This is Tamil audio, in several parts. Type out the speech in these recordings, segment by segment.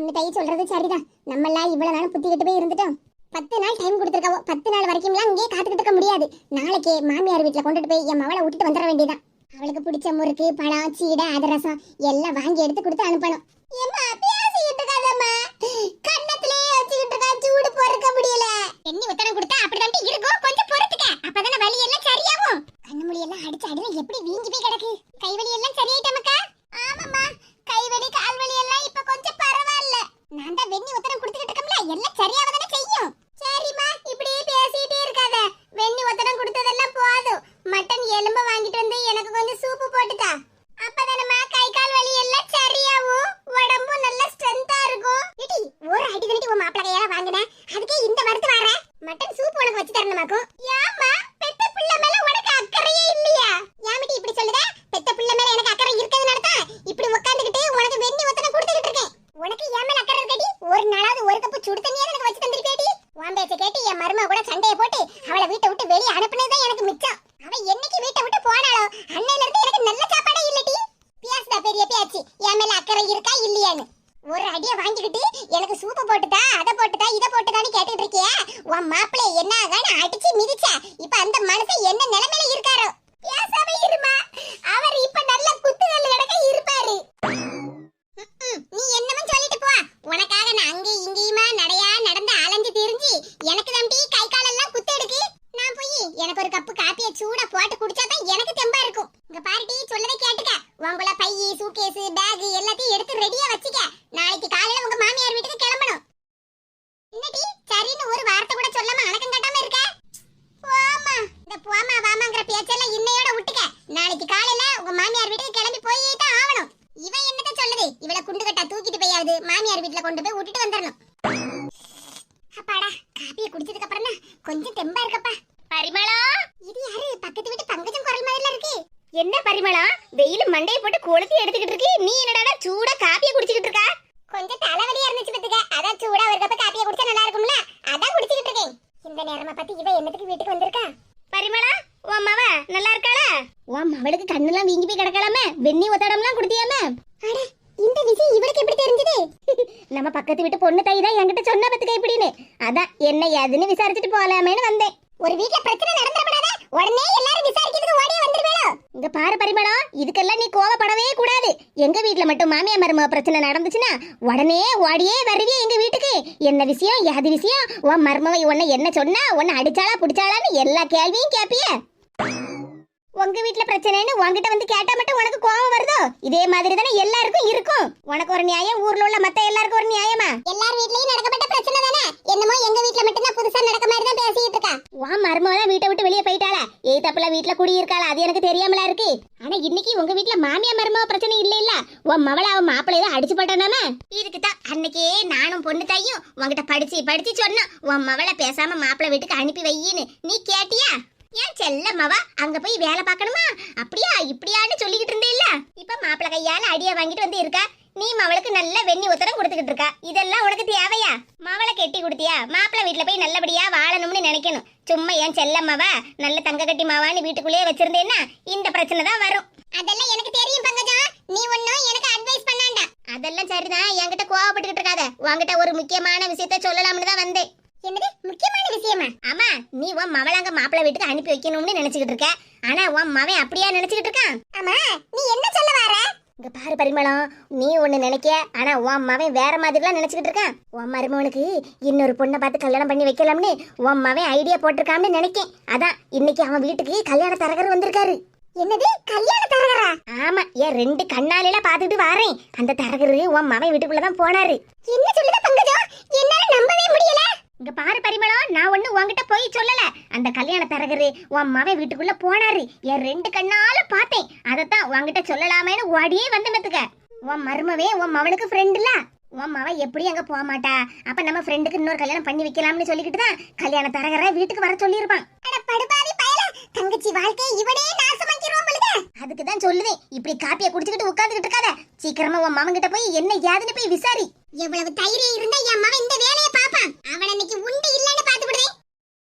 பொண்ணு தை சொல்றது சரிதான். நம்ம எல்லாம் இவ்வளவு நாள் புத்திக்கிட்டு போய் இருந்துட்டோம். 10 நாள் டைம் கொடுத்துருக்காவோ. 10 நாள் வரைக்கும்லாம் இங்கே காத்துக்கிட்டு இருக்க முடியாது. நாளைக்கே மாமியார் வீட்டுல கொண்டுட்டு போய் என் மவளை விட்டுட்டு வந்துட வேண்டியதான். அவளுக்கு பிடிச்ச முறுக்கு, பழம், சீடை, அதிரசம் எல்லாம் வாங்கி எடுத்து கொடுத்து அனுப்பணும். ஏம்மா பேசிக்கிட்டு இருக்காதம்மா, கண்ணத்திலே வச்சுக்கிட்டு இருக்கா, சூடு பொறுக்க முடியல. எண்ணி உத்தரம் கொடுத்தா அப்படிதான் இருக்கும், கொஞ்சம் பொறுத்துக்க, அப்பதானே வலி எல்லாம் சரியாகும். கண்ணு முடி எல்லாம் அடிச்சு அடில எப்படி வீங்கி போய் கிடக்கு. கைவலி எல்லாம் சரியாயிட்டமக்கா? ஆமாம்மா, கைவலி கால்வலி எல்லாம் இப்ப கொஞ்சம் பரவாயில்ல. நான் தான் வெண்ணி உத்தரம் கொடுத்துக்கிட்டு இருக்கோம்ல, எல்லாம் சரியாவதானே செய்யும். சரிம்மா, இப்படியே பேசிட்டே இருக்காத. வெண்ணி உத்தரம் கொடுத்ததெல்லாம் போதும். மட்டன் எலும்ப வாங்கிட்டு வந்து எனக்கு கொஞ்சம் சூப்பு போட்டுதா. அப்பதானம்மா கை கால் வலி எல்லாம் சரியாகும், உடம்பும் நல்ல ஸ்ட்ரென்த்தா இருக்கும். இடி ஒரு அடி தண்டி உன் மாப்பிள கையால வாங்குனேன், அதுக்கே இந்த மருந்து வர. மட்டன் சூப் உனக்கு வச்சு தரணுமாக்கும். ஏம்மா, பெத்த பிள்ளை மேல உனக்கு அக்கறையே இல்லையா? ஏமிட்டி இப்படி சொல்லுத? பெத்த பிள்ளை மேல எனக்கு அக்கறை இருக்கிறதுனால தான் இப்படி உட்கார்ந்துகிட்டு உனக்கு வெண்ணி உத்தரம் கொடுத்துக்கிட்டு இருக்கேன். உனக்கு ஏன் மேல அக்கறை இருக்கடி? ஒரு நாளாவது ஒரு கப்பு சுடு தண்ணியா எனக்கு வச்சு தந்திருக்கேடி. உன் பேச்ச கேட்டு என் மருமக கூட சண்டையை போட்டு அவளை வீட்டை விட்டு வெளியே அனுப்புனதுதான் எனக்கு மிச்சம். அவ என்னைக்கு வீட்டை விட்டு போனாலோ அன்னையில இருந்து எனக்கு நல்ல சாப்பாடே இல்லடி. பேசுதா பெரிய பேச்சு, என் மேல அக்கறை இருக்கா இல்லையான்னு. ஒரு அடியை வாங்கிக்கிட்டு எனக்கு சூப்பு போட்டுதா, அதை போட்டுதா, இதை போட்டுதான்னு கேட்டுட்டு இருக்கிய. உன் மாப்பிள்ளை என்ன ஆகான்னு அடிச்சு மிதிச்சா இப்ப அந்த மனுஷன் என்ன நிலைமையில இருக்காரோ. பேசாம இருமா, அவர் இப்ப நல்ல குத்துதல் கிடக்க இருப்பாரு. நீ என்னமோ சொல்லிட்டு போ. உனக்காக நான் அங்கேயும் இங்கேயுமா நடையா நடந்து அலைஞ்சு திரிஞ்சு எனக்கு தம்பி கை காலெல்லாம் குத்து எடுக்கு. நான் போய் எனக்கு ஒரு கப்பு காப்பியை சூடா போட்டு குடிச்சாதான் எனக்கு தெம்பா இருக்கும். இங்க பாருடி, சொல்லதை கேட்டுக்க. உங்கள பையி, சூட்கேஸ், பேக் எல்லாத்தையும் எடுத்து ரெடியா வச்சுக்க. நாளைக்கு காலையில உங்க மாமியார் வீட்டுக்கு கிளம்பணும். என்னடி சரின்னு ஒரு வார்த்தை கூட சொல்லாம அணக்கம் கட்டாம இருக்க? போமா, இந்த போமா வாமாங்கிற பேச்செல்லாம் இன்னையோட விட்டுக்க. நாளைக்கு காலையில உங்க மாமியார் வீட்டுக்கு கிளம்பி போயே தான் ஆகணும். இவன் என்னத்த சொல்லுது? இவளை குண்டு கட்டா தூக்கிட்டு போயாவது மாமியார் வீட்டுல கொண்டு போய் விட்டுட்டு வந்துடணும். அப்பாடா, காப்பியை குடிச்சதுக்கு அப்புறம் தான் கொஞ்சம் தெம்பா இருக்கப்பா. பரிமளா, இது யாரு? பக்கத்து வீட்டு பங்கஜம் குரல் மாதிரில இருக்கு. என்ன பரிமளா, வெயில மண்டையை போட்டு கொளுத்தி எடுத்துக்கிட்டு இருக்கு, நீ என்னடா சூடா காப்பியை குடிச்சிட்டு இருக்கா? கொஞ்சம் தலைவலியா இருந்துச்சு பத்துக்க, அதான் சூடா ஒரு கப் காப்பியை குடிச்சா நல்லா இருக்கும்ல, அதான் குடிச்சிட்டு இருக்கேன். இந்த நேரமா பார்த்து இவ என்னத்துக்கு வீட்டுக்கு வந்திருக்கா? பரிமளா, உன் மவ நல்லா இருக்காளா? உன் மவளுக்கு கண்ணெல்லாம் வீங்கி போய் கிடக்கலாமே, வெண்ணி ஒத்தடம்லாம் குடுத்தியாமே. அட, இந்த விஷயம் இவளுக்கு எப்படி தெரிஞ்சது? நம்ம பக்கத்து வீட்டு பொண்ணு தை தான் என்கிட்ட சொன்ன பத்துக்க இப்படின்னு. அதான் என்ன ஏதுன்னு விசாரிச்சுட்டு போலாமேன்னு வந்தேன். ஒரு வீட்ல பிரச்சனை நடந்துறப்படாத உடனே எல்லாரும் விசாரிக்கிறதுக்கு ஓடியே வந்துருவேளோ. இங்க பாரு பரிமளம், இதுக்கெல்லாம் நீ கோவப்படவே கூடாது. எங்க வீட்ல மட்டும் மாமியா மருமக பிரச்சனை நடந்துச்சுன்னா உடனே ஓடியே வருவியே எங்க வீட்டுக்கு. என்ன விஷயம், யாது விஷயம், உன் மருமவை உன்னை என்ன சொன்னா, உன்னை அடிச்சாளா புடிச்சாளான்னு எல்லா கேள்வியும் கேப்பிய. உங்க வீட்ல பிரச்சனைன்னு உன்கிட்ட வந்து கேட்டா மட்டும் உனக்கு கோவம் வருதோ? இதே மாதிரி தானே எல்லாருக்கும் இருக்கும். உனக்கு ஒரு நியாயம், ஊர்ல உள்ள மத்த எல்லாருக்கும் ஒரு நியாயமா? எல்லார் வீட்லயும் நடக்கப்பட்ட பிரச்சனை தானே. என்னமோ எங்க வீட்ல மட்டும் தான் புதுசா நடக்க மாதிரி தான் பேசிட்டு இருக்கா. உன் மருமக தான் வீட்டை விட்டு வெளியே போயிட்டாளா? ஏய் தப்புல வீட்ல குடி இருக்காளா? அது எனக்கு தெரியாமலா இருக்கு. ஆனா இன்னைக்கு உங்க வீட்ல மாமியா மருமக பிரச்சனை இல்ல இல்ல, உன் மவள அவன் மாப்பிள்ளைய தான் அடிச்சு போட்டானாமே. இதுக்குதான் அன்னைக்கே நானும் பொண்ணு தையும் உன்கிட்ட படிச்சு சொன்னா உன் மவளை பேசாம மாப்பிள்ளை வீட்டுக்கு அனுப்பி வையின்னு. நீ கேட்டியா? ஏன் செல்லம்மாவா அங்க போய் வேலை பார்க்கணுமா? அப்படியா இப்படியான்னு சொல்லிக்கிட்டு இருந்தே இல்ல. இப்ப மாப்பிள்ளை கையால அடிய வாங்கிட்டு வந்து இருக்கா. நீ மவளுக்கு நல்ல வெண்ணி உத்தரம் கொடுத்துக்கிட்டு இருக்கா. இதெல்லாம் உனக்கு தேவையா? மவளை கெட்டி கொடுத்தியா? மாப்பிள்ளை வீட்டுல போய் நல்லபடியா வாழணும்னு நினைக்கணும். சும்மா ஏன் செல்லம்மாவா நல்ல தங்க கட்டி மாவான்னு வீட்டுக்குள்ளேயே வச்சிருந்தேன்னா இந்த பிரச்சனை தான் வரும். அதெல்லாம் எனக்கு தெரியும் பங்கஜம், நீ ஒன்னும் எனக்கு அட்வைஸ் பண்ணாண்டா. அதெல்லாம் சரிதான், என்கிட்ட கோவப்பட்டுக்கிட்டு இருக்காத. உன்கிட்ட ஒரு முக்கியமான விஷயத்த சொல்லலாம்னு தான் வந்தேன். என்னது முக்கியமான விஷயமா? ஆமா, நீ உன் மவளாங்க மாப்பிள்ளை வீட்டுக்கு அனுப்பி வைக்கணும்னு நினைச்சுக்கிட்டு இருக்க. ஆனா உன் மவன் அப்படியா நினைச்சுக்கிட்டு இருக்கான்? ஆமா, நீ என்ன சொல்ல வர? இங்க பாரு பரிமளம், நீ ஒண்ணு நினைக்க, ஆனா உன் மவன் வேற மாதிரிலாம் நினைச்சுக்கிட்டு இருக்கான். உன் மருமகனுக்கு இன்னொரு பொண்ணை பார்த்து கல்யாணம் பண்ணி வைக்கலாம்னு உன் மவன் ஐடியா போட்டிருக்கான்னு நினைக்கேன். அதான் இன்னைக்கு அவன் வீட்டுக்கு கல்யாண தரகர் வந்திருக்காரு. என்னது கல்யாண தரகரா? ஆமா, ஏன் 2 கண்ணாலில பாத்துட்டு வாரேன். அந்த தரகரு உன் மவன் வீட்டுக்குள்ளதான் போனாரு. என்ன சொல்லுத பங்கஜம், என்னால நம்பவே முடியல. இங்க பாரு பரிமளம், நான் ஒண்ணு உன்கிட்ட போய் சொல்லல. அந்த கல்யாண தரகரு உன் மவன் வீட்டுக்குள்ள போனாரு, என் 2 கண்ணால பார்த்தேன். அதத்தான் உன்கிட்ட சொல்லலாமேன்னு ஓடியே வந்து மெத்துக்க. உன் மருமவே உன் மவனுக்கு ஃப்ரெண்ட் இல்ல, உன் மவன் எப்படி அங்க போக மாட்டா. அப்ப நம்ம ஃப்ரெண்டுக்கு இன்னொரு கல்யாணம் பண்ணி வைக்கலாம்னு சொல்லிக்கிட்டு தான் கல்யாண தரகரை வீட்டுக்கு வர சொல்லியிருப்பான். அட படுபாவி பயல, தங்கச்சி வாழ்க்கை இவனே நாசமாக்கிரோம் பொழுது. அதுக்கு தான் சொல்லுவேன், இப்படி காப்பியை குடிச்சிட்டு உட்கார்ந்துகிட்டு இருக்காத. சீக்கிரமா உன் மவன் கிட்ட போய் என்ன ஏதுன்னு போய் விசாரி. எவ்வளவு தைரியம் இருந்தா என் மவன் இந்த வேலையை பாப்பான். அவன் இன்னைக்கு உண்டு இல்லன்னு பாத்து விடுறேன்.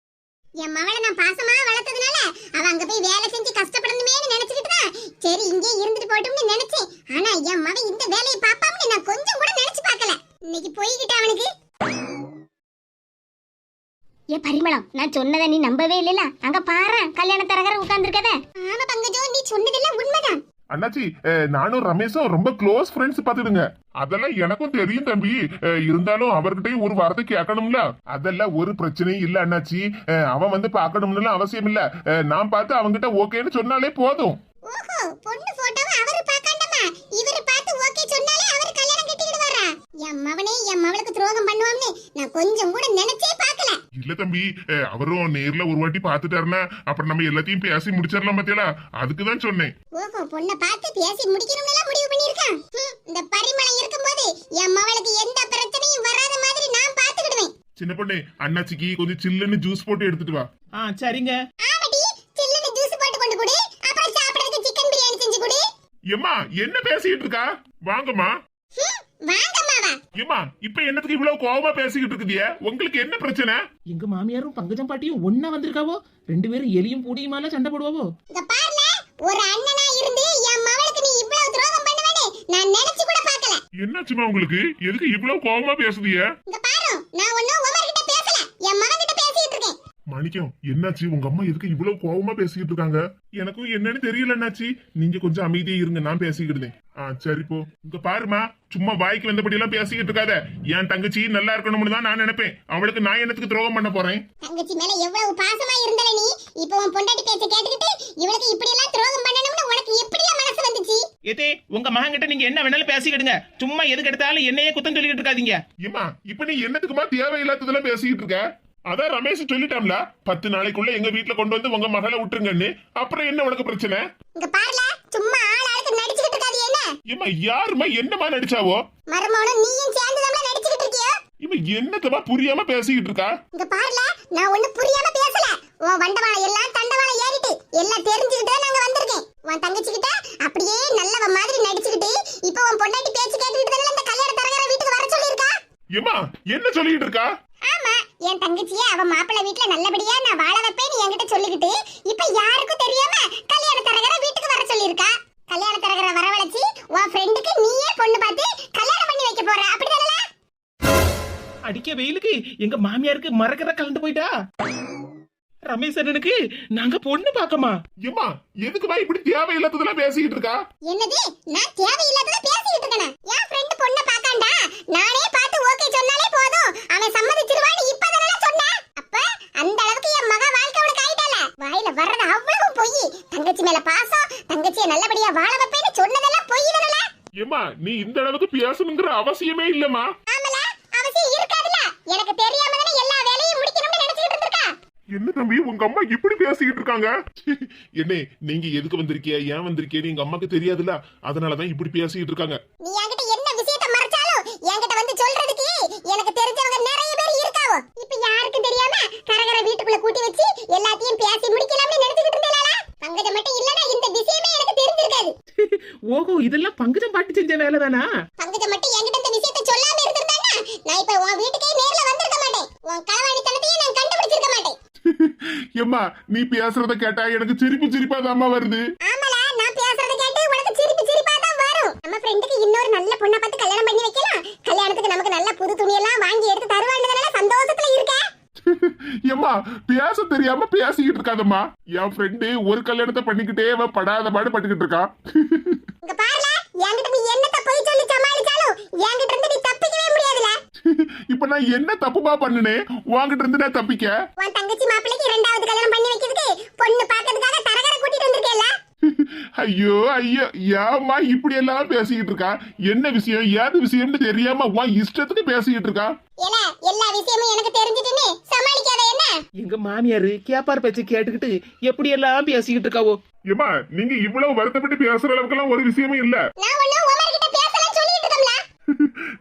என் மவளை நான் பாசமா வளர்த்ததுனால அவ அங்க போய் வேலை செஞ்சு கஷ்டப்படணுமேன்னு நினைச்சுக்கிட்டு தான் சரி இங்கே இருந்துட்டு போட்டும்னு நினைச்சேன். ஆனா என் மவன் இந்த வேலையை பாப்பான்னு நான் கொஞ்சம் கூட நினைச்சு பார்க்கல. இன்னைக்கு போய்கிட்ட அவனுக்கு. ஏ பரிமளம், நான் சொன்னதை நீ நம்பவே இல்லல. அங்க பாரு, கல்யாண தரகர உட்கார்ந்திருக்கதே. ஆமா பங்கஜம், நீ சொன்னதெல்லாம் உண்மைதான். அண்ணாச்சி, நானும் ரமேஷும் ரொம்ப க்ளோஸ் ஃப்ரெண்ட்ஸ் பாத்துடுங்க. அதெல்லாம் எனக்கும் தெரியும் தம்பி. இருந்தாலும் அவர்கிட்டயும் ஒரு வார்த்தை கேட்கணும்ல. அதெல்லாம் ஒரு பிரச்சனையும் இல்ல அண்ணாச்சி. அவன் வந்து பாக்கணும்னு அவசியம் இல்ல. நான் பார்த்து அவங்கிட்ட ஓகேன்னு சொன்னாலே போதும். ஓஹோ, பொண்ணு போட்டோவை அவரு பார்க்காண்டமா, இவரு பார்த்து ஓகே சொன்னாலே அவர் கல்யாணம் கட்டிடுவாரா? என் மவளுக்கு துரோகம் பண்ணுவான்னு நான் கொஞ்சம் கூட நினைச்சே பார்க்கல. இல்ல தம்பி, அவரும் நேர்ல ஒரு வாட்டி பாத்துட்டாருன்னா அப்புறம் நம்ம எல்லாத்தையும் பேசி முடிச்சிடலாம் பாத்தியா. அதுக்குதான் சொன்னேன். ஓஹோ, பொண்ணை பார்த்து பேசி முடிக்கணும்னு முடிவு பண்ணிருக்கான். இந்த பரிமளம் இருக்கும்போது என் மவளுக்கு எந்த பிரச்சனையும் வராத மாதிரி நான் பாத்துக்கிடுவேன். சின்ன பொண்ணு, அண்ணாச்சிக்கு கொஞ்சம் சில்லுன்னு ஜூஸ் போட்டு எடுத்துட்டு வா. சரிங்க. ஆமாடி, சில்லுன்னு ஜூஸ் போட்டு கொண்டு கொடு. அப்புறம் சாப்பிடுறதுக்கு சிக்கன் பிரியாணி செஞ்சு கொடு. ஏம்மா, என்ன பேசிட்டு இருக்கா? வாங்கம்மா. வாங்கம்மாவா? ஏம்மா, இப்ப என்னத்துக்கு இவ்வளவு கோவமா பேசிக்கிட்டு இருக்குதிய? உங்களுக்கு என்ன பிரச்சனை? எங்க மாமியாரும் பங்கஜம் பாட்டியும் ஒன்னா வந்திருக்காவோ? ரெண்டு பேரும் எலியும் பூடியுமால சண்டை போடுவாவோ? இங்க பாருல, ஒரு அண்ணனா இருந்து என் மவளுக்கு நீ இவ்வளவு துரோகம் பண்ணுவேன்னு நான் நினைச்சு கூட பார்க்கல. என்னாச்சுமா உங்களுக்கு? எதுக்கு இவ்வளவு கோவமா பேசுதிய? இங்க பாரு, நான் ஒண்ணும் உமர் கிட்ட பேசல, என் மகன் கிட்ட பேசிட்டு இருக்கேன். மாணிக்கம், என்னாச்சு? உங்க அம்மா எதுக்கு இவ்வளவு கோவமா பேசிக்கிட்டு இருக்காங்க? எனக்கும் என்னன்னு தெரியல அண்ணாச்சி. நீங்க கொஞ்சம் அமைதியா இருங்க, நான் பேசிக்கிட்டேன். சரி போ. இங்க பாருமா, சும்மா வாய்க்கு வந்தபடி எல்லாம் பேசிக்கிட்டு இருக்காத. என் தங்கச்சி நல்லா இருக்கணும்னு தான் நான் நினைப்பேன். அவளுக்கு நான் என்னத்துக்கு துரோகம் பண்ண போறேன்? தங்கச்சி மேல எவ்வளவு பாசமா இருந்தல நீ, இப்போ உன் பொண்டாட்டி பேச்ச கேட்டுக்கிட்டு இவளுக்கு இப்படி எல்லாம் துரோகம் பண்ணணும்னு உனக்கு எப்படி மனசு வந்துச்சு? ஏதே, உங்க மகன் கிட்ட நீங்க என்ன வேணாலும் பேசிக்கிடுங்க. சும்மா எதுக்கு எடுத்தாலும் என்னையே குத்தம் சொல்லிட்டு இருக்காதீங்க. ஏமா, இப்ப நீ என்னத்துக்குமா தேவையில்லாததெல்லாம் பேசிக்கிட்டு இருக்க? அதான் ரமேஷ் சொல்லிட்டாம்ல, 10 நாளைக்குள்ள எங்க வீட்டுல கொண்டு வந்து உங்க மகளை விட்டுருங்கன்னு. அப்புறம் என்ன உனக்கு பிரச்சனை? இங்க பாருல, சும்மா ஆளாளுக்கு நடிச்சிட்டு இருக்காது என்ன? ஏமா, யாருமா என்னமா நடிச்சாவோ? மருமகனும் நீயும் சேர்ந்துதாம்ல நடிச்சிட்டு இருக்கியோ? இவ என்னத்தமா புரியாம பேசிக்கிட்டு இருக்கா? இங்க பாருல, நான் ஒண்ணு புரியாம பேசல. உன் வண்டவாளம் எல்லாம் தண்டவாளம் ஏறிட்டு எல்லாம் தெரிஞ்சுக்கிட்டு நாங்க வந்திருக்கேன். உன் தங்கச்சி கிட்ட அப்படியே நல்லவ மாதிரி நடிச்சுக்கிட்டு இப்போ உன் பொண்டாட்டி பேச்சு கேட்டுக்கிட்டு இந்த கல்யாண தரகர வீட்டுக்கு வர சொல்லிருக்கா. ஏமா, என்ன சொல்லிட்டு இருக்கா? ஆமா, என் தங்கச்சியே அவ மாப்பிள்ளை வீட்டுல நல்லபடியா நான் வாழ வைப்பேன்னு என்கிட்ட சொல்லிக்கிட்டு இப்ப யாருக்கும் தெரியாம கல்யாண தரகர வீட்டுக்கு வர சொல்லிருக்கா. கல்யாண தரகர வரவழைச்சி உன் ஃப்ரெண்டுக்கு நீயே பொண்ணு பார்த்து கல்யாணம் பண்ணி வைக்க போற, அப்படிதானே? அடிக்க வெயிலுக்கு எங்க மாமியாருக்கு மறக்கற கலந்து போயிட்டா. ரமேஷ் அண்ணனுக்கு நாங்க பொண்ணு பாக்கமா? ஏமா, எதுக்குமா இப்படி தேவையில்லாததெல்லாம் பேசிக்கிட்டு இருக்கா? என்னது, நான் தேவையில்லாதத பேசிக்கிட்டு இருக்கேனா? என் ஃப்ரெண்ட் பொண்ண பாக்காண்டா, நானே பார்த்து ஓகே சொன்னாலே போதும், அவன் சம்மதிச்சிருவான்னு இப்பதானே சொன்னேன். அப்ப அந்த அளவுக்கு என் மக வாழ்க்கை உனக்கு ஆயிட்டால. வாயில வர்றது அவ்வளவு பொய். தங்கச்சி மேல பாசம், தங்கச்சியை நல்லபடியா வாழ வைப்பேன்னு சொன்னதெல்லாம் பொய் தானே? ஏமா, நீ இந்த அளவுக்கு பேசணுங்கிற அவசியமே இல்லமா. ஆமல, அவசியம் இருக்காதுல. எனக்கு தெரியாம தானே எல்லா வேலையும் முடிக்கணும்னு நினைச்சிட்டு இருந்திருக்கா. என்ன தம்பி, உங்க அம்மா இப்படி பேசிக்கிட்டு இருக்காங்க? என்ன, நீங்க எதுக்கு வந்திருக்கியா, ஏன் வந்திருக்கேன்னு எங்க அம்மாக்கு தெரியாதுல்ல, அதனாலதான் இப்படி பேசிக்கிட்டு இருக்காங்க. நீ என்கிட்ட என்ன விஷயத்தை மறைச்சாலும் என்கிட்ட வந்து சொல்றதுக்கு எனக்கு தெரிஞ்சவங்க நிறைய பேர் இருக்காவோ. இப்ப யாருக்கும் தெரியாம கரகர வீட்டுக்குள்ள கூட்டி வச்சு எல்லாத்தையும் பேசி முடிக்கலாம்னு நினைச்சிட்டு இருந்தேல. பங்கஜம் மட்டும் இல்லனா இந்த விஷயமே எனக்கு தெரிஞ்சிருக்காது. ஓஹோ, இதெல்லாம் பங்கஜம் பாட்டி செஞ்ச வேலை தானா? பங்கஜம் மட்டும் என்கிட்ட இந்த விஷயத்தை சொல்லாம இருந்திருந்தானா நான் இப்ப உன் வீட்டுக்கே நேர்ல வந்திருக்க மாட்டேன். உன் களவாணித்தனத்தையும் நான் கண்டுபிடிச்சிருக்க மாட்டேன். ஏம்மா, நீ பேசுறத கேட்டா எனக்கு சிரிப்பா தாம்மா வருது. ஆமால, நான் பேசுறத கேட்டு உனக்கு சிரிப்பா தான் வரும். நம்ம ஃப்ரெண்டுக்கு இன்னொரு நல்ல பொண்ணை பார்த்து கல்யாணம் பண்ணி வைக்கலாம். கல்யாணத்துக்கு நமக்கு நல்ல புது துணி எல்லாம் வாங்கி எடுத்து தருவாங்கறதுனால சந்தோஷத்துல இருக்க. ஏம்மா, பேச தெரியாம பேசிக்கிட்டு இருக்காதம்மா. என் ஃப்ரெண்டு ஒரு கல்யாணத்தை பண்ணிக்கிட்டே அவன் படாத பாடு பட்டுக்கிட்டு இருக்கா. இங்க பாருல, என்கிட்ட நீ என்னத்த போய் சொல்லி சமாளிச்சாலும் என்கிட்ட இருந்து நீ தப்பிக்கவே முடியாதுல. இப்ப நான் என்ன தப்புமா பண்ணுனே உன்கிட்ட இருந்து நான் தப்பிக்க? உன் தங்கச்சி மாப்பிள்ளைக்கு இரண்டாவது கல்யாணம் பண்ணி வைக்கிறதுக்கு பொண்ணு பார்க்கிறதுக்காக தரகரை கூட்டிட்டு வந்திருக்கேல்ல. ஐயோ ஐயோ, ஏம்மா இப்படி எல்லாம் பேசிக்கிட்டு இருக்கா? என்ன விஷயம், ஏது விஷயம்னு தெரியாம உன் இஷ்டத்துக்கு பேசிக்கிட்டு இருக்கா. ஏல, எல்லா விஷயமும் எனக்கு தெரிஞ்சிட்டுன்னு சமாளிக்காத என்ன? எங்க மாமியாரு கேப்பார் பேச்சு கேட்டுக்கிட்டு எப்படி எல்லாம் பேசிக்கிட்டு இருக்காவோ. ஏம்மா, நீங்க இவ்வளவு வருத்தப்பட்டு பேசுற அளவுக்கு எல்லாம் ஒரு விஷயமும் இல்ல. நான் ஒண்ணு உமர் கிட்ட பேசலன்னு சொல்லிட்டு இருக்கேன்ல.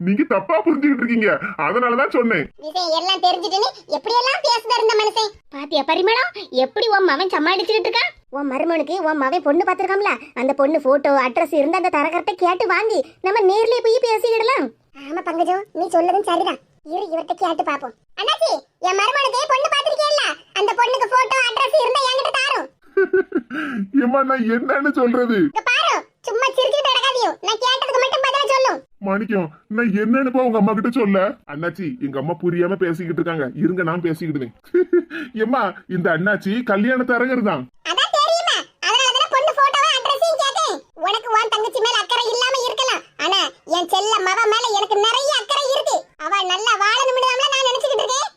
நீங்க தப்பா புரிஞ்சுக்கிட்டு இருக்கீங்க, அதனாலதான் சொன்னேன். விஷயம் எல்லாம் தெரிஞ்சிட்டுன்னு எப்படி எல்லாம் பேசுதா இருந்த மனுஷன். பாத்தியா பரிமளம், எப்படி உன் மவன் சமாளிச்சிட்டு இருக்கா? உன் மருமனுக்கு உன் மவன் பொண்ணு பாத்துருக்காம்ல, அந்த பொண்ணு போட்டோ அட்ரஸ் இருந்து அந்த தரகர்ட்ட கேட்டு வாங்கி நம்ம நேர்லயே போய் பேசிக்கிடலாம். ஆமா பங்கஜம், நீ சொல்லதும் சரிதான். இரு, இவர்ட்ட கேட்டு பாப்போம். அண்ணாச்சி, என் மருமனுக்கு பொண்ணு பாத்திருக்கேல்ல, அந்த பொண்ணுக்கு போட்டோ அட்ரஸ் இருந்தா என்கிட்ட தாரும். ஏம்மா, நான் என்னன்னு சொல்றது? இங்க பாரு, சும்மா சிரிச்சிட்டு நடக்காதீங்க. நான் கேட்டதுக்கு மட்டும் பதில சொல்லும். மாணிக்கம் நான் என்னன்னுப்பா உங்க அம்மா கிட்ட சொல்ல அண்ணாச்சி எங்க அம்மா புரியாம பேசிக்கிட்டு இருக்காங்க இருங்க நான் பேசிக்கிடுவேன் ஏம்மா இந்த அண்ணாச்சி கல்யாணத்தை அரங்கர்தான் அதான் தெரியுமா அதனால பொண்ணு போட்டோவை அட்ரஸையும் கேட்டேன் உனக்கு உன் தங்கச்சி மேல அக்கறை இல்லாம இருக்கலாம் ஆனா என் செல்ல மவ மேல எனக்கு நிறைய அக்கறை இருக்கு அவ நல்லா வாழணும்னு நான் நினைச்சிட்டு இருக்கேன்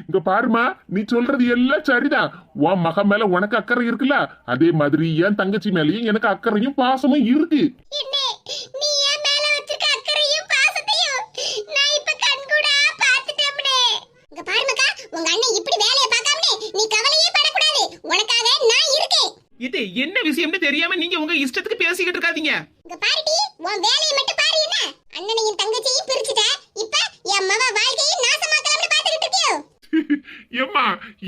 இங்க பாருமா நீ சொல்றது எல்லாம் சரிதான் உன் மகன் மேல உனக்கு அக்கறை இருக்குல்ல அதே மாதிரி என் தங்கச்சி மேலயும் எனக்கு அக்கறையும் பாசமும் இருக்கு நீ என் மேல வச்சிருக்க அக்கறையும் பாசத்தையும் நான் இப்ப கண்கூடா பாத்துட்டேனே இங்க பாருமக்கா உங்க அண்ணன் இப்படி வேலைய பார்க்காமனே நீ கவலையே படக்கூடாது உனக்காக நான் இருக்கேன் இது என்ன விஷயம்னு தெரியாம நீங்க உங்க இஷ்டத்துக்கு பேசிக்கிட்டு இருக்காதீங்க இங்க பாருடி உன் வேலைய மட்டும் பாரு என்ன அண்ணனையும் தங்கச்சியையும் பிரிச்சுட்ட இப்ப என் மவ வாழ்க்கையை நாசமாக்கலாம்னு பாத்துக்கிட்டு இருக்கியோ ஏம்மா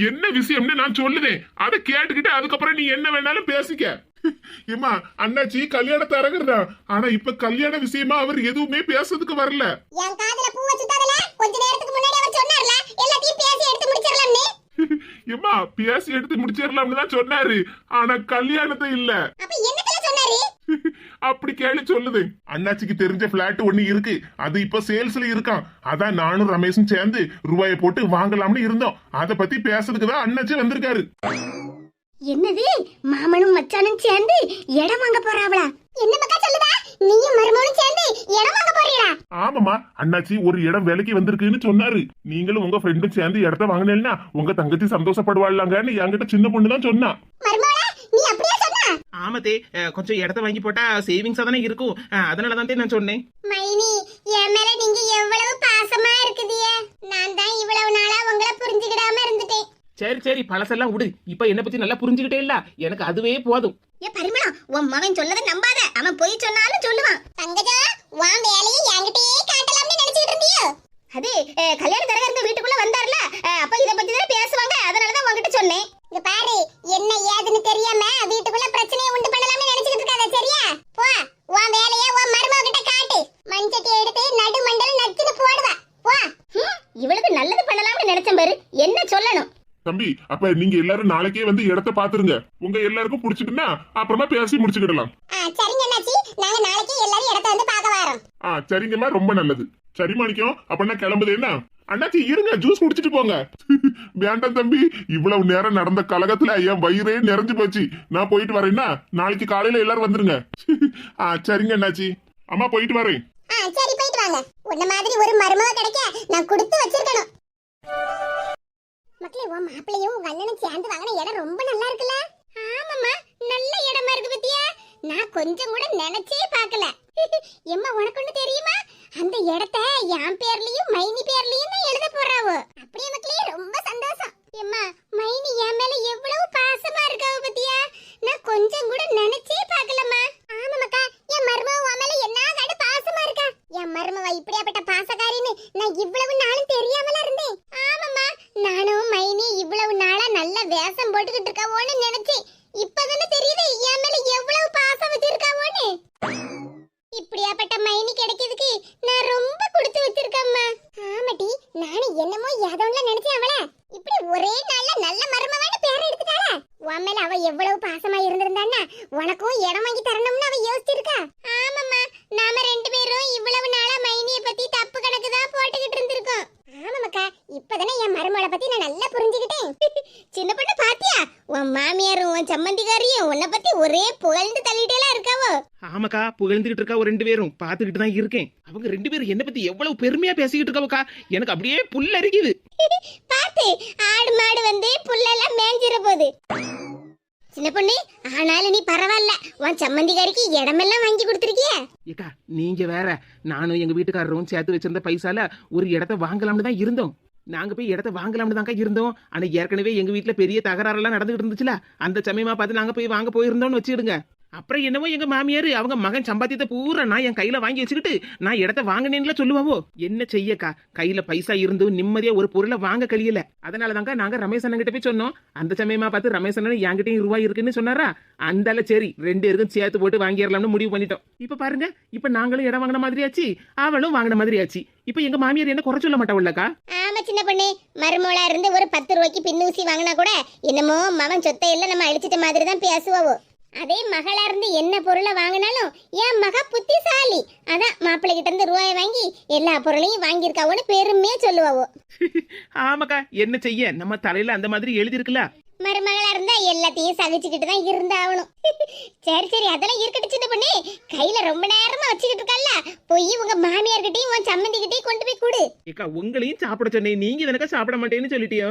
என்ன விஷயம்னு நான் சொல்லுதேன் அதை கேட்டுக்கிட்டு அதுக்கப்புறம் நீ என்ன வேணாலும் பேசிக்க ஏம்மா அண்ணாச்சி கல்யாணத்தை அரங்கறதா ஆனா இப்ப கல்யாண விஷயமா அவர் எதுவுமே பேசுறதுக்கு வரல என் காதுல பூ வச்சுட்டதல கொஞ்ச நேரத்துக்கு முன்னாடி அவர் சொன்னார்ல எல்லாத்தையும் பேசி எடுத்து முடிச்சிரலாம்னு ஏம்மா பேசி எடுத்து முடிச்சிடலாம்னு தான் சொன்னாரு ஆனா கல்யாணத்தை இல்ல அப்ப என்னத்துல சொன்னாரு அப்படி கேளு சொல்லுது அண்ணாச்சிக்கு தெரிஞ்ச பிளாட் ஒண்ணு இருக்கு அது இப்ப சேல்ஸ்ல இருக்கான் அதான் நானும் ரமேஷும் சேர்ந்து ரூபாயை போட்டு வாங்கலாம்னு இருந்தோம் அத பத்தி பேசுறதுக்கு தான் அண்ணாச்சி வந்திருக்காரு என்னது மாமனும் மச்சானும் சேர்ந்து இடம் வாங்க போறாவளா என்ன மக்கா சொல்லுதா நீயும் மருமகனும் சேர்ந்து இடம் வாங்க போறீங்களா ஆமாமா அண்ணாச்சி ஒரு இடம் வேலைக்கு வந்திருக்குன்னு சொன்னாரு நீங்களும் உங்க ஃப்ரெண்டும் சேர்ந்து இடத்த வாங்கினேன்னா உங்க தங்கச்சி சந்தோஷப்படுவாள்லாங்கன்னு என்கிட்ட சின்ன பொண்ணு தான் சொன்னா மருமகளா நீ அப்படியே சொன்னா ஆமத்தே கொஞ்சம் இடத்த வாங்கி போட்டா சேவிங்ஸா தானே இருக்கும் அதனாலதான் நான் சொன்னேன் மைனி என் மேல நீங்க எவ்வளவு பாசமா இருக்குதியே நான் தான் இவ்வளவு நாளா உங்களை புரிஞ்சுக்கிடாம இருந்துட்டேன் சரி சரி பழசெல்லாம் விடு இப்ப என்ன பத்தி நல்லா புரிஞ்சுக்கிட்டே இல்ல எனக்கு அதுவே போதும் ஏ பரிமளம் உன் மகன் சொல்லதை நம்பாத அவன் போய் சொன்னாலும் சொல்லுவான் தங்கஜா உன் வேலையை என்கிட்டயே காட்டலாம்னு நினைச்சிட்டு இருந்தியோ அது கல்யாண தரகருங்க வீட்டுக்குள்ள வந்தார்ல அப்ப இத பத்தி தான் பேசுவாங்க அதனாலதான் உன்கிட்ட சொன்னேன் இங்க பாரு என்ன ஏதுன்னு தெரியாம வீட்டுக்குள்ள பிரச்சனையை உண்டு பண்ணலாம்னு நினைச்சிட்டு இருக்காத சரியா போ உன் வேலையை உன் மருமக கிட்ட காட்டு மஞ்சட்டி எடுத்து நடு மண்டல நச்சுன்னு போடுவா போ இவளுக்கு நல்லது பண்ணலாம்னு நினைச்சேன் பாரு என்ன சொல்லணும் தம்பி அப்ப நீங்க எல்லாரும் நாளைக்கே வந்து இடத்த பாத்துருங்க உங்க எல்லாருக்கும் பிடிச்சிட்டுன்னா அப்புறமா பேசி முடிச்சுக்கிடலாம் சரிங்க அண்ணாச்சி நாங்க நாளைக்கு எல்லாரும் இடத்த வந்து பார்க்க வரோம் சரிங்கம்மா ரொம்ப நல்லது சரி மாணிக்கம் அப்ப கிளம்புதேன்னா அண்ணாச்சி இருங்க ஜூஸ் குடிச்சிட்டு போங்க வேண்டாம் தம்பி இவ்வளவு நேரம் நடந்த கலகத்துல என் வயிறே நிறைஞ்சு போச்சு நான் போயிட்டு வரேன்னா நாளைக்கு காலையில எல்லாரும் வந்துருங்க சரிங்க அண்ணாச்சி அம்மா போயிட்டு வரேன் சரி போயிட்டு வாங்க உன்ன மாதிரி ஒரு மருமக கிடைக்க நான் கொடுத்து வச்சிருக்கணும் மக்களே உன் மாப்பிள்ளையும் உங்க அண்ணனும் சேர்ந்து வாங்கின இடம் ரொம்ப நல்லா இருக்குல்ல ஆமாம்மா நல்ல இடமா இருக்கு பத்தியா நான் கொஞ்சம் கூட நினைச்சே பார்க்கல எம்மா உனக்கு ஒண்ணு தெரியுமா அந்த இடத்த என் பேர்லயும் மைனி பேர்லயும் தான் எழுத போறாவோ அப்படியே மக்களே ரொம்ப சந்தோஷம் எம்மா மைனி என் மேல எவ்வளவு பாசமா இருக்காவ பத்தியா நான் கொஞ்சம் கூட நினைச்சே பார்க்கலம்மா ஆமாமக்கா என் மருமக உன் மேல என்ன கடு பாசமா இருக்கா என் மருமவ இப்படியாப்பட்ட பாசக்காரின்னு நான் இவ்வளவு நாளும் தெரியாமல இருந்தேன் ஆமாம்மா நானும் மைனி இவ்வளவு நாளா நல்ல வேஷம் போட்டுக்கிட்டு இருக்காவோன்னு நினைச்சேன் இப்பதானே தெரியுது என் மேல எவ்வளவு பாசம் வச்சிருக்காவோன்னு இப்படியாப்பட்ட மைனி கிடைக்கிறதுக்கு நான் ரொம்ப கொடுத்து வச்சிருக்கேம்மா ஆமாட்டி நானும் என்னமோ ஏதோன்ல நினைச்சேன் அவள இப்படி ஒரே நாள்ல நல்ல மருமவான்னு பேர் எடுத்துட்டாளா உன் மேல அவ எவ்வளவு பாசமா இருந்திருந்தான்னா உனக்கும் இடம் வாங்கி தரணும்னு அவ யோசிச்சிருக்கா ஆமாம்மா நாம ரெண்டு பேரும் இவ்வளவு நாளா மைனிய பத்தி தப்பு கணக்கு தான் போட்டுக்கிட்டு இருந்திருக்கோம் ஆமாமக்கா இப்பதானே என் மருமகளை பத்தி நான் நல்லா புரிஞ்சுக்கிட்டேன் சின்ன பொண்ணு பாத்தியா உன் மாமியாரும் உன் சம்மந்திக்காரியும் உன்னை பத்தி ஒரே புகழ்ந்து தள்ளிட்டேலாம் இருக்காவோ ஆமாக்கா புகழ்ந்துகிட்டு இருக்கா ஒரு ரெண்டு பேரும் பாத்துக்கிட்டு தான் இருக்கேன் அவங்க ரெண்டு பேரும் என்ன பத்தி எவ்வளவு பெருமையா பேசிக்கிட்டு இருக்காவக்கா எனக்கு அப்படியே புல்ல அரிக்குது பாத்து ஆடு மாடு வந்து புல்லெல்லாம் மேஞ்சிர போகுது சின்ன பொண்ணு ஆனாலும் நீ பரவாயில்ல உன் சம்மந்திக்காரிக்கு இடமெல்லாம் வாங்கி கொடுத்துருக்கிய ஏக்கா நீங்க வேற நானும் எங்க வீட்டுக்காரரும் சேர்த்து வச்சிருந்த பைசால ஒரு இடத்த வாங்கலாம்னு தான் இருந்தோம் நாங்க போய் இடத்த வாங்கலாம்னு தாங்க இருந்தோம் ஆனா ஏற்கனவே எங்க வீட்டுல பெரிய தகராறெல்லாம் நடந்துகிட்டு இருந்துச்சுல அந்த சமயமா பார்த்து நாங்க போய் வாங்க போயிருந்தோம்னு வச்சுடுங்க அப்புறம் என்னவோ எங்க மாமியாரு அவங்க மகன் சம்பாத்தியத்தை பூரா நான் என் கையில வாங்கி வச்சுக்கிட்டு நான் இடத்த வாங்கினேன்ல சொல்லுவாவோ என்ன செய்யக்கா கையில பைசா இருந்தும் நிம்மதியா ஒரு பொருளை வாங்க கழியல அதனாலதாங்க நாங்க ரமேஷ் அண்ணன் கிட்ட போய் சொன்னோம் அந்த சமயமா பார்த்து ரமேஷ் அண்ணன் என்கிட்டயும் ரூபாய் இருக்குன்னு சொன்னாரா அந்தால சரி ரெண்டு பேருக்கும் சேர்த்து போட்டு வாங்கிடலாம்னு முடிவு பண்ணிட்டோம் இப்ப பாருங்க இப்ப நாங்களும் இடம் வாங்கின மாதிரி ஆச்சு அவளும் வாங்கின மாதிரி ஆச்சு இப்ப எங்க மாமியார் என்ன குறை சொல்ல மாட்டாவுல்லக்கா ஆமா சின்ன பொண்ணு மருமோளா இருந்து ஒரு 10 ரூபாய்க்கு பின்னூசி வாங்கினா கூட என்னமோ மவன் சொத்தை எல்லாம் நம்ம அழிச்சிட்ட மாதிரி தான் பேசுவாவோ அதே மகளா இருந்து என்ன பொருளை வாங்கினாலும் என் மக புத்திசாலி, அதான் மாப்பிள்ளை கிட்ட இருந்து ரூபாயை வாங்கி எல்லா பொருளையும் வாங்கியிருக்காவோன்னு பெருமையா சொல்லுவாவோ. ஆமாக்கா, என்ன செய்ய, நம்ம தலையில அந்த மாதிரி எழுதி இருக்குல்ல. மருமகளா இருந்தா எல்லாத்தையும் சகிச்சுக்கிட்டு தான் இருந்தாகணும். சரி சரி, அதெல்லாம் இருக்கட்டும் சின்ன பொண்ணு. கையில ரொம்ப நேரமா வச்சுக்கிட்டு இருக்கல்ல, போய் உங்க மாமியார்கிட்டயும் உன் சம்மந்திக்கிட்டையும் கொண்டு போய் கொடு. ஏக்கா, உங்களையும் சாப்பிட சொன்னேன், நீங்க எனக்கா சாப்பிட மாட்டேன்னு சொல்லிட்டியோ.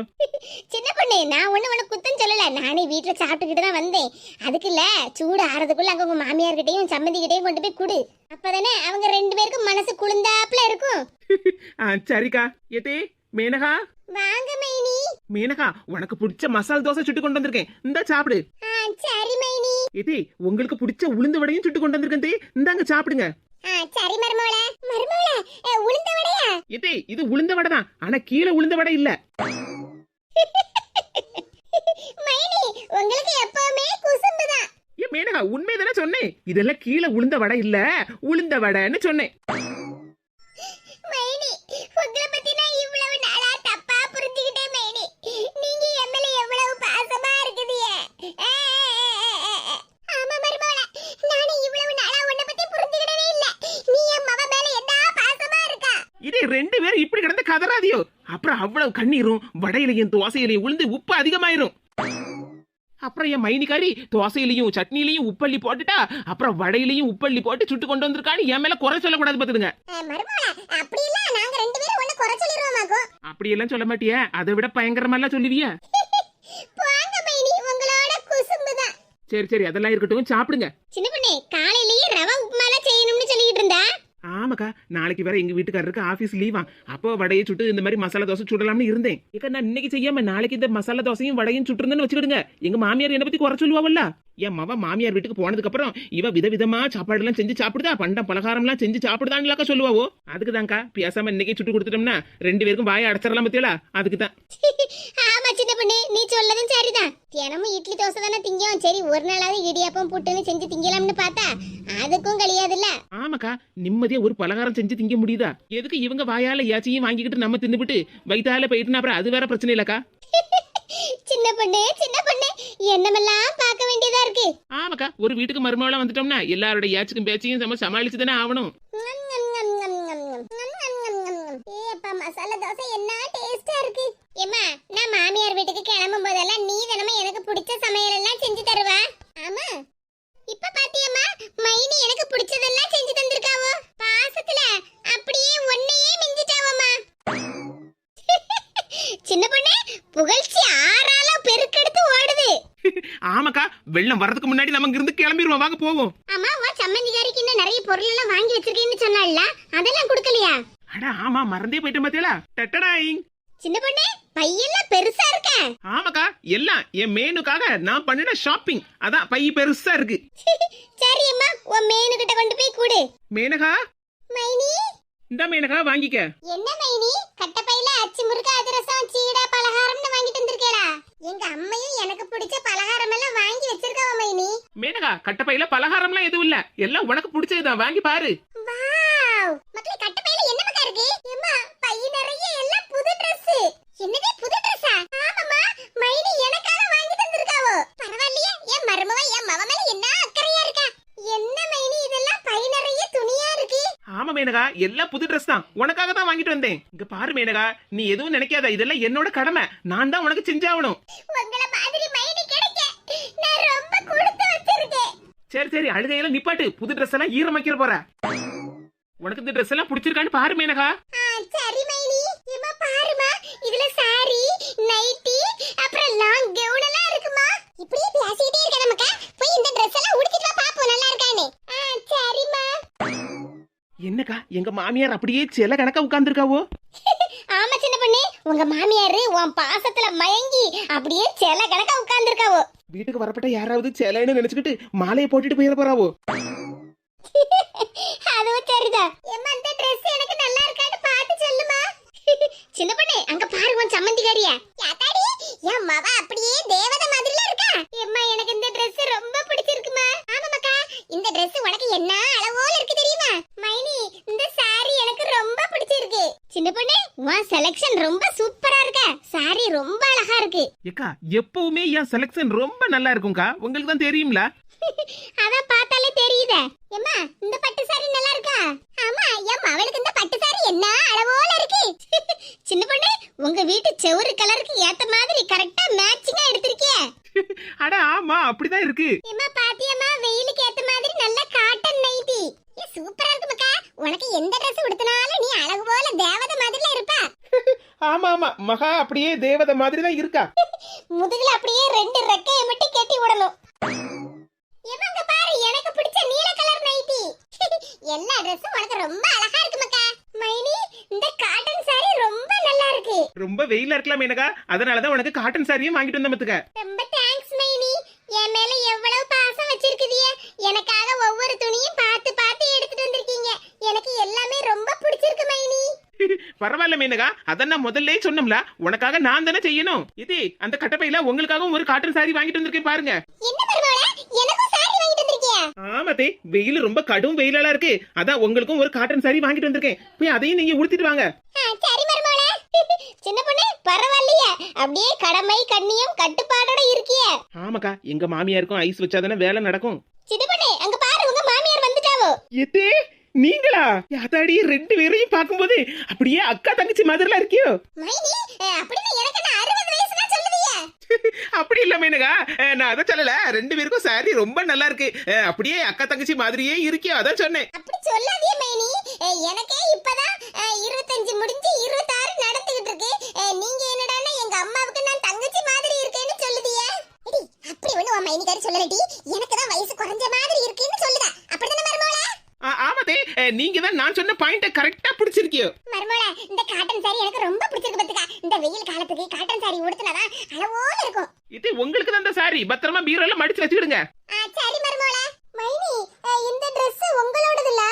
சின்ன பொண்ணு, நான் ஒண்ணு குத்தம் சொல்லல, நானே வீட்டுல சாப்பிட்டுக்கிட்டு தான் வந்தேன். அதுக்கு இல்ல, சூடு ஆறதுக்குள்ள அங்க உங்க மாமியார்கிட்டையும் உன் சம்மந்திக்கிட்டையும் கொண்டு போய் கொடு. அப்பதானே அவங்க 2 பேருக்கும் மனசு குளிர்ந்தாப்புல இருக்கும். சரிக்கா. ஏதே மேனகா, வாங்க மைனி. மேனகா, உனக்கு பிடிச்ச மசால் தோசை சுட்டு கொண்டு வந்திருக்கேன், இந்தா சாப்பிடு. சரி மைனி. ஏதே, உங்களுக்கு பிடிச்ச உளுந்து வடையும் சுட்டு கொண்டு வந்திருக்கேன் தே, இந்தாங்க சாப்பிடுங்க. சரி மருமகளே. மருமகளே, உளுந்த வடையா? ஏதே, இது உளுந்த வடை தான், ஆனா கீழே உளுந்த வடை இல்ல. மைனி, உங்களுக்கு எப்பவுமே குசும்பு தான். ஏ மேனகா, உண்மைதானே சொன்னேன், இதெல்லாம் கீழே உளுந்த வடை இல்ல, உளுந்த வடைன்னு சொன்னேன். மைனி, உங்களை பத்தி நான் இவ்வளவு நாளா தப்பா புரிஞ்சுக்கிட்டேன் மைனி. நீங்க என் மேல எவ்வளவு பாசமா இருக்குதியே. ஆமா மருமகளே, நானே இவ்வளவு நாளா உன்னை பத்தி புரிஞ்சுக்கிட்டதே இல்ல. நீ என் மவ மேல என்ன பாசமா இருக்கா. இதே 2 பேரும் இப்படி கிடந்து கதறாதியோ, அப்புறம் அவ்வளவு கண்ணீரும் வடையிலையும் தோசையிலையும் உளுந்து உப்பு அதிகமாயிரும். அப்புறம் என் மைனிக்காரி தோசையிலையும் சட்னிலையும் உப்பள்ளி போட்டுட்டா, அப்புறம் வடையிலையும் உப்பள்ளி போட்டு சுட்டு கொண்டு வந்திருக்கான்னு என் மேல குறை சொல்லக்கூடாது பாத்துடுங்க. மருமகளே, அப்படி இல்ல, நாங்க 2 பேரும் ஒண்ணு குறை சொல்லிடுவோமாக்கும். அப்படி எல்லாம் சொல்ல மாட்டியே, அதை விட பயங்கரமா எல்லாம் சொல்லுவிய. போங்க மைனி, உங்களோட குசும்பு தான். சரி சரி, அதெல்லாம் இருக்கட்டும், சாப்பிடுங்க. சின்ன பொண்ணே, காலையிலேயே ரவை உப்புமாலாம் செய்யணும்னு சொல்லிட்டு இருந்தா. ஆமாக்கா, நாளைக்கு வேற எங்க வீட்டுக்காரருக்கு ஆபீஸ் லீவா, அப்போ வடையை சுட்டு இந்த மாதிரி மசாலா தோசை சுடலாம்னு இருந்தேன். ஏக்கா, நான் இன்னைக்கு செய்யாம நாளைக்கு இந்த மசாலா தோசையும் வடையும் சுட்டுருந்தேன்னு வச்சுக்கிடுங்க. எங்க மாமியார் என்ன பத்தி குறை சொல்லுவாவல்ல. என் மவ மாமியார் வீட்டுக்கு போனதுக்கு அப்புறம் இவ விதவிதமா சாப்பாடு எல்லாம் செஞ்சு சாப்பிடுதா, பண்டம் பலகாரம் எல்லாம் செஞ்சு சாப்பிடுதான்லாக்கா சொல்லுவாவோ. அதுக்குதான்க்கா பேசாம இன்னைக்கே சுட்டு கொடுத்துட்டோம்னா 2 பேருக்கும் வாயை அடைச்சிடலாம் பத்தியலா, அதுக்குதான். ஆமா சின்ன பொண்ணு, நீ சொல்லதும் சரிதான். தினமும் இட்லி தோசை தானே திங்கும். சரி, ஒரு நாளாவது இடியாப்பம் புட்டுன்னு செஞ்சு திங்கலாம்னு பார்த்தா அதுக்கும் கிடையாதுல்ல. ஆமாக்கா, நிம்மதியா ஒரு பலகாரம் செஞ்சு திங்க முடியுதா? எதுக்கு இவங்க வாயால ஏச்சியும் வாங்கிக்கிட்டு நம்ம தின்னுபிட்டு வயிற்றால போயிட்டுனா அப்புறம் அது வேற பிரச்சனை இல்லக்கா. சின்ன பொண்ணு சின்ன பொண்ணு, என்னமெல்லாம் பார்க்க வேண்டியதா இருக்கு. ஆமாக்கா, ஒரு வீட்டுக்கு மருமகளா வந்துட்டோம்னா எல்லாரோட ஏச்சுக்கும் பேச்சையும் நம்ம சமாளிச்சு தானே ஆகணும். மசாலா தோசை என்ன டேஸ்டா இருக்கு. ஏமா, நான் மாமியார் வீட்டுக்கு கிளம்பும் போதெல்லாம் நீ தினமே எனக்கு பிடிச்ச சமையல் எல்லாம் செஞ்சு தருவா. ஆமா, இப்ப பாத்தியம்மா, மைனி எனக்கு பிடிச்சதெல்லாம் செஞ்சு தந்திருக்காவோ. பாசத்துல அப்படியே ஒன்னையே மிஞ்சிட்டாவம்மா. சின்ன பொண்ணு, புகழ்ச்சி ஆறால பெருக்கெடுத்து ஓடுது. ஆமாக்கா, வெள்ளம் வரதுக்கு முன்னாடி நம்ம இங்க இருந்து கிளம்பிடுவோம், வாங்க போவோம். ஆமா, வா, சம்மந்திகாரிக்கு இன்னும் நிறைய பொருள் எல்லாம் வாங்கி வச்சிருக்கேன்னு சொன்னால, அதெல்லாம் கொடுக்கலையா? அட ஆமா, மறந்தே போயிட்டேன் பாத்தியலா. டட்டடாயிங். சின்ன பொண்ணு, பையெல்லாம் பெருசா இருக்க. ஆமாக்கா, எல்லாம் என் மேனுக்காக நான் பண்ணின ஷாப்பிங், அதான் பை பெருசா இருக்கு. சரி அம்மா, உன் மேனு கிட்ட கொண்டு போய் கொடு. மேனகா, மைனி, இந்த மேனகா வாங்கிக்க. என்ன மைனி, கட்ட பையில அச்சு முறுக்கு அதிரசம் சீடா பலகாரம்னு வாங்கிட்டு வந்திருக்கேடா. எங்க அம்மையும் எனக்கு பிடிச்ச பலகாரம் எல்லாம் வாங்கி வச்சிருக்காவ மைனி. மேனகா, கட்டப்பையில பலகாரம்லாம் எதுவும் இல்ல, எல்லாம் உனக்கு பிடிச்சதுதான், வாங்கி பாரு. வாவ், மக்களே, கட்ட பையில என்ன மக்கா இருக்கு? அம்மா, பை நிறைய எல்லாம் புது Dress. என்னது புது Dress-ஆ? ஆமாம்மா, மைனி எனக்காக வாங்கி தந்திருக்காவோ. பரவாயில்லையே, என் மருமவ என் மவ மேல என்ன அக்கறையா இருக்கா. என்ன மைனி, இதெல்லாம் பை நிறைய துணியா இருக்கு. ஆமா மேனகா, எல்லாம் புது Dress தான், உனக்காக தான் வாங்கிட்டு வந்தேன். இங்க பாரு மேனகா, நீ எதுவும் நினைக்காத, இதெல்லாம் என்னோட கடமை, நான் தான் உனக்கு செஞ்சாகணும். உங்கள மாதிரி மைனி கிடைக்க நான் ரொம்ப கொடுத்து வச்சிருக்கேன். சரி சரி, அழுகையெல்லாம் நிப்பாட்டு, புது Dress எல்லாம் ஈரமாக்கிற போற. உனக்கு இந்த Dress எல்லாம் பிடிச்சிருக்கான்னு பாரு மேனகா. சரி மைனி. ஏமா பாருமா, இதுல சாரி, நைட்டி, அப்புறம் லாங் கவுன் எல்லாம் இருக்குமா. இப்படியே பேசிட்டே இருக்க நமக்கு. போய் இந்த Dress எல்லாம் உடுத்திட்டு வா, பாப்போம் நல்லா இருக்கானே. சரிமா. என்னக்கா, எங்க மாமியார் அப்படியே சில கணக்கா உட்கார்ந்துருக்காவோ. ஆமா சின்ன பொண்ணு, உங்க மாமியாரு உன் பாசத்துல மயங்கி அப்படியே செல கணக்கா உட்கார்ந்துருக்காவோ. வீட்டுக்கு வரப்பட்ட யாராவது செலன்னு நினைச்சுக்கிட்டு மாலையை போட்டுட்டு போயிட போறாவோ. அதுவும் சரிதான். ஏம்மா, இந்த Dress எனக்கு நல்லா இருக்கான்னு பார்த்து சொல்லுமா. சின்ன பொண்ணு, அங்க பாரு உன் சம்மந்திகாரியா. யாத்தாடி, என் மவ அப்படியே தேவதை மாதிரில இருக்கா. ஏம்மா, எனக்கு இந்த Dress ரொம்ப பிடிச்சிருக்குமா. ஆமாமாக்கா, இந்த Dress உனக்கு என்ன அளவோல இருக்கு தெரியுமா. மைனி, இந்த saree எனக்கு ரொம்ப பிடிச்சிருக்கு. சின்ன பொண்ணு, பொண்ணு உன் செலக்ஷன் ரொம்ப சூப்பரா இருக்க. சாரி ரொம்ப அழகா இருக்கு. ஏக்கா எப்பவுமே என் செலக்ஷன் ரொம்ப நல்லா இருக்கும்க்கா, உங்களுக்கு தான் தெரியும்ல. அதான் பார்த்தாலே தெரியுதே. ஏம்மா இந்த பட்டு சாரி நல்லா இருக்கா? ஆமா ஏம்மா அவளுக்கு இந்த பட்டு சாரி என்ன அளவோல இருக்கு. சின்ன பொண்ணு உங்க வீட்டு செவுரு கலருக்கு ஏத்த மாதிரி கரெக்டா மேட்சிங்கா எடுத்திருக்கியே. அட ஆமா அப்படிதான் இருக்கு. ஏம்மா பாத்தியம்மா வெயிலுக்கு ஏத்த மாதிரி நல்ல காட்டன் நைட்டி. ஏ சூப்பரா இருக்கு மக்கா. உனக்கு எந்த Dress உடுத்தினாலும் நீ அழகு போல தேவதை மாதிரில இருப்ப. ஆமா ஆமா மகா அப்படியே தேவதை மாதிரி தான் இருக்கா. முதுகுல அப்படியே 2 ரெக்கையை மட்டும் கட்டி விடணும். ஏமாங்க பாரு எனக்கு பிடிச்ச நீல கலர் நைட்டி. எல்லா Dressம் உனக்கு ரொம்ப அழகா இருக்கு மக்கா. மைனி இந்த காட்டன் சாரி ரொம்ப நல்லா இருக்கு. ரொம்ப வெயிலா இருக்கலாம் மேனகா, அதனாலதான் உனக்கு காட்டன் சாரியும் வாங்கிட்டு வந்த மத்துக்க. ரொம்ப தேங்க்ஸ் மைனி. என் மேல எவ்வளவு பாசம் வச்சிருக்கீங்க. எனக்காக ஒவ்வொரு துணியும் பார்த்து பார்த்து எடுத்துட்டு வந்திருக்கீங்க. எனக்கு எல்லாமே ரொம்ப பிடிச்சிருக்கு மைனி. பரவாயில்ல மேனகா, அதான் நான் முதல்ல சொன்னோம்ல, உனக்காக நான் தானே செய்யணும். இது அந்த கட்டப்பையில உங்களுக்காகவும் ஒரு காட்டன் சாரி வாங்கிட்டு வந்திருக்கேன் பாருங்க. என்ன மருமகளே எனக்கும் சாரி வாங்கிட்டு வந்திருக்கியா? ஆமாத்தே, வெயில் ரொம்ப கடும் வெயிலா இருக்கு, அதான் உங்களுக்கும் ஒரு காட்டன் சாரி வாங்கிட்டு வந்திருக்கேன். போய் அதையும் நீங்க உடுத்திட்டு வாங்க. சரி மருமகளே. சின்ன பொண்ணு பரவாயில்லையே, அப்படியே கடமை கண்ணியம் கட்டுப்பாடோட இருக்கியே. ஆமாக்கா, எங்க மாமியாருக்கும் ஐஸ் வச்சாதானே வேலை நடக்கும். சின்ன பொண்ணு அங்க பாரு உங்க மாமியார் வந்துட்டாவோ. எத்தே நீங்களா? யாத்தாடி 2 பேரையும் பாக்கும்போது அப்படியே அக்கா தங்கச்சி மாதிரிலாம் இருக்கியோ. மைனி அப்படினா எனக்கு என்ன 60 வயசுனா சொல்லுவியே? அப்படி இல்ல மேனகா, நான் அத சொல்லல. 2 பேருக்கும் சாரி ரொம்ப நல்லா இருக்கு, அப்படியே அக்கா தங்கச்சி மாதிரியே இருக்கியோ அதான் சொன்னேன். அப்படி சொல்லாதே மைனி. எனக்கே இப்பதான் 25 முடிஞ்சு 26 நடந்துகிட்டு இருக்கு. நீங்க என்னடான்னா எங்க அம்மாவுக்கு நான் தங்கச்சி மாதிரி இருக்கேன்னு சொல்லுதியே. எடி அப்படி ஒண்ணு உன் மைனிகாரி சொல்லலடி. எனக்கு தான் வயசு குறைஞ்ச மாதிரி இருக்குன்னு சொல்லுதா. அப்படிதானே மருமகளே? ஆமாதே, நீங்க தான் நான் சொன்ன பாயிண்ட கரெக்டா பிடிச்சிருக்கியோ. மருமகளே இந்த காட்டன் சாரி எனக்கு ரொம்ப பிடிச்சிருக்கு பாத்துக்க. இந்த வெயில் காலத்துக்கு காட்டன் சாரி உடுத்தினாதான் அளவோல இருக்கும். இது உங்களுக்கு தான் இந்த சாரி, பத்திரமா பீரோல மடிச்சு வச்சுக்கிடுங்க. சரி மருமகளே. மைனி இந்த Dress உங்களோடது இல்ல?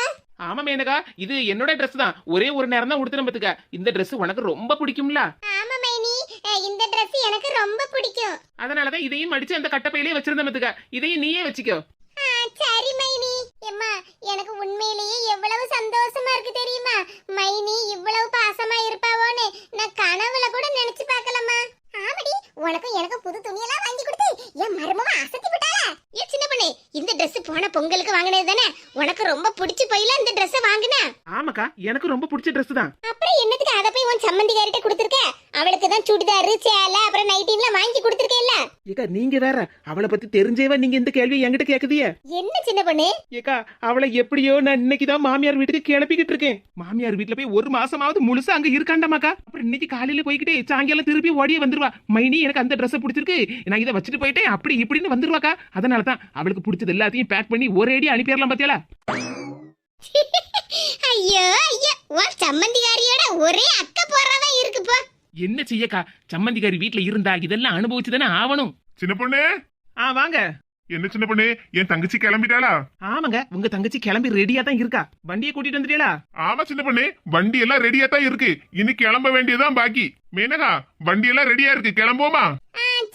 ஆமா மேனகா, இது என்னோட Dress தான். ஒரே ஒரு நேரம் தான் உடுத்துறேன் பாத்துக்க. இந்த Dress உனக்கு ரொம்ப பிடிக்கும்ல. ஆமா மைனி இந்த Dress எனக்கு ரொம்ப பிடிக்கும். அதனாலதான் இதையும் மடிச்சு அந்த கட்டப்பையிலே வச்சிருந்தேன் பாத்துக்க. இதையும் நீயே வச்சுக்கோ. சரி மைனி. எம்மா எனக்கு உண்மையிலேயே எவ்வளவு சந்தோஷமா இருக்கு தெரியுமா? மைனி இவ்வளவு பாசமா இருப்பாவோன்னு நான் கனவுல கூட நினைச்சு பார்க்கலம்மா. ஆமாடி உனக்கும் எனக்கும் புது துணியெல்லாம் வாங்கி கொடுத்து என் மருமவ அசத்தி விட்டாளா? ஏ சின்ன பொண்ணு இந்த Dress போன பொங்கலுக்கு வாங்கினது தானே? உனக்கு ரொம்ப பிடிச்சு போயில இந்த Dress வாங்குன? ஆமாக்கா, எனக்கு ரொம்ப பிடிச்ச Dress தான். அப்புறம் என்னத்துக்கு அத போய் உன் சம்மந்திகாரிட்ட கொடுத்திருக்க? அவளுக்கு தான் சுடிதார் சேலை அப்புறம் நைட்டின்லாம் வாங்கி கொடுத்திருக்கேல்ல. ஏக்கா நீங்க வேற, அவளை பத்தி தெரிஞ்சேவா நீங்க இந்த கேள்வியை என்கிட்ட கேக்குதியே. என்ன சின்ன பொண்ணு? ஏக்கா அவளை எப்படியோ நான் இன்னைக்குதான் மாமியார் வீட்டுக்கு கிளப்பிக்கிட்டு இருக்கேன். மாமியார் வீட்டுல போய் 1 மாசமாவது முழுசா அங்க இருக்காண்டாமாக்கா. அப்புறம் இன்னைக்கு காலையில போய்கிட்டே சாயங்காலம் திருப்பி ஓடியே வந்துருவா. மைனி எனக்கு அந்த Dress பிடிச்சிருக்கு, நான் இதை வச்சுட்டு போயிட்டேன் அப்படி இப்படின்னு வந்துருவாக்கா. அதனாலதான் அவளுக்கு பிடிச்சது எல்லாத்தையும் பேக் பண்ணி ஒரே அடி அனுப்பிடலாம் பாத்தியாளா. ஐயோ ஐயோ உன் சம்மந்திகாரியோட ஒரே அக்க போறவ இருக்குப்பா. என்ன செய்யக்கா, சம்மந்திகாரி வீட்டுல இருந்தா இதெல்லாம் அனுபவிச்சுதானே ஆவணும். சின்ன பொண்ணு வாங்க. என்ன சின்ன பொண்ணு, என் தங்கச்சி கிளம்பிட்டாளா? ஆமாங்க, உங்க தங்கச்சி கிளம்பி ரெடியா தான் இருக்கா. வண்டியை கூட்டிட்டு வந்துட்டீங்களா? ஆமா சின்ன பொண்ணு, வண்டி எல்லாம் ரெடியா தான் இருக்கு. இனி கிளம்ப வேண்டியதுதான் பாக்கி. மேனகா வண்டி எல்லாம் ரெடியா இருக்கு, கிளம்புவோமா?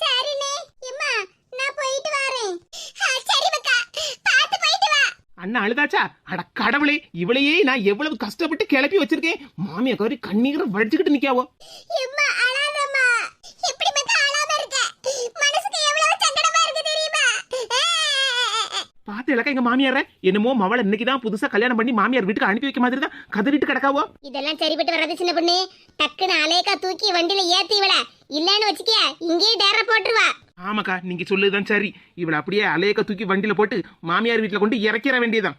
சரினே அம்மா நான் போயிட்டு வரேன். சரி மக்கா பாத்து போயிட்டு வா. அண்ணா அழுதாச்சா? அட கடவுளே, இவளையே நான் எவ்வளவு கஷ்டப்பட்டு கிளப்பி வச்சிருக்கேன். மாமியா கறி கண்ணீரை வடிச்சுக்கிட்டு நிக்காவோ. அம்மா அழாதம்மா. எப்படி மக்கா அழாம இருக்க? மனசுக்கு எவ்வளவு சங்கடமா இருக்கு தெரியுமா? பாத்து இலக்க எங்க மாமியார என்னமோ மவளை இன்னைக்குதான் புதுசா கல்யாணம் பண்ணி மாமியார் வீட்டுக்கு அனுப்பி வைக்க மாதிரி தான் கதறிட்டு கிடக்காவோ. இதெல்லாம் சரிப்பட்டு வராது சின்ன பொண்ணு. டக்குன்னு அலேக்கா தூக்கி வண்டியில ஏத்தி இவள இல்லன்னு வச்சுக்க இங்கேயே டேர போட்டுருவா. ஆமாக்கா, நீங்க சொல்லுதான் சரி. இவளை அப்படியே அலையக்க தூக்கி வண்டியில போட்டு மாமியார் வீட்டுல கொண்டு இறக்கிற வேண்டியதான்.